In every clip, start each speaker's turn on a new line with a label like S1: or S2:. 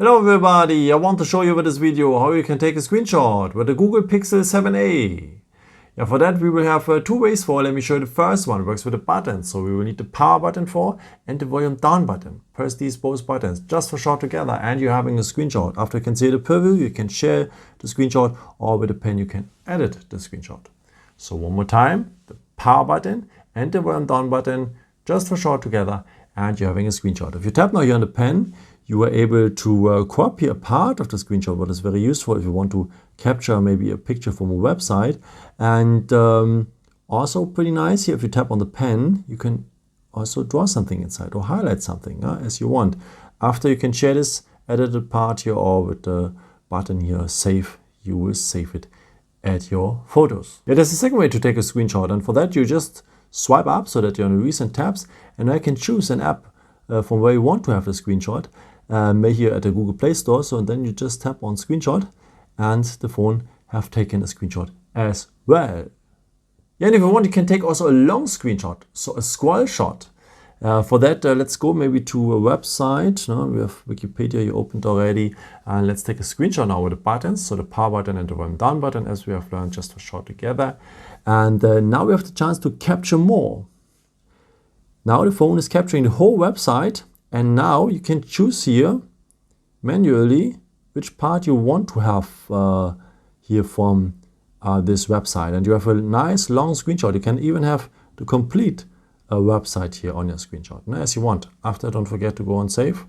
S1: Hello everybody, I want to show you with this video how you can take a screenshot with the Google Pixel 7a. Yeah, for that we will have two ways for. Let me show you the first one. It works with the buttons. So we will need the power button for and the volume down button. Press these both buttons just for short together and you're having a screenshot. After you can see the preview, you can share the screenshot, or with a pen you can edit the screenshot. So one more time, the power button and the volume down button just for short together and you're having a screenshot. If you tap now here on the pen, you are able to copy a part of the screenshot, what is very useful if you want to capture maybe a picture from a website. And also pretty nice here, if you tap on the pen, you can also draw something inside or highlight something as you want. After you can share this edited part here, or with the button here, save, you will save it at your photos. Yeah, there's a second way to take a screenshot, and for that you just swipe up so that you're on the recent tabs, and I can choose an app from where you want to have the screenshot. Here at the Google Play Store. So and then you just tap on screenshot and the phone have taken a screenshot as well. Yeah, and if you want, you can take also a long screenshot, so a scroll shot. For that, let's go maybe to a website. We have Wikipedia you opened already, and let's take a screenshot now with the buttons, so the power button and the volume down button, as we have learned just for short together. And now we have the chance to capture more. Now the phone is capturing the whole website. And now you can choose here manually which part you want to have here from this website. And you have a nice long screenshot. You can even have the complete website here on your screenshot, as you want. After, don't forget to go on save,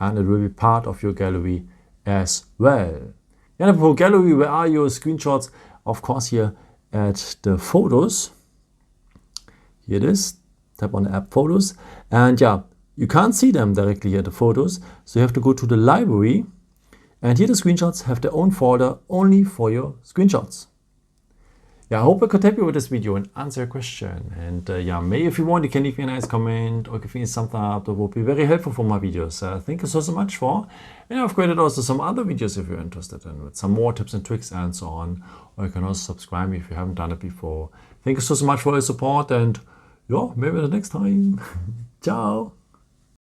S1: and it will be part of your gallery as well. And for gallery, where are your screenshots? Of course, here at the photos. Here it is. Tap on the app Photos, and yeah, you can't see them directly here, the photos, so you have to go to the library, and here the screenshots have their own folder only for your screenshots. Yeah, I hope I could help you with this video and answer your question. And yeah, if you want, you can leave me a nice comment or give me a thumbs up. That would be very helpful for my videos. Thank you so much for. And I've created also some other videos if you're interested in, with some more tips and tricks and so on. Or you can also subscribe if you haven't done it before. Thank you so much for your support, and yeah, maybe the next time. Ciao.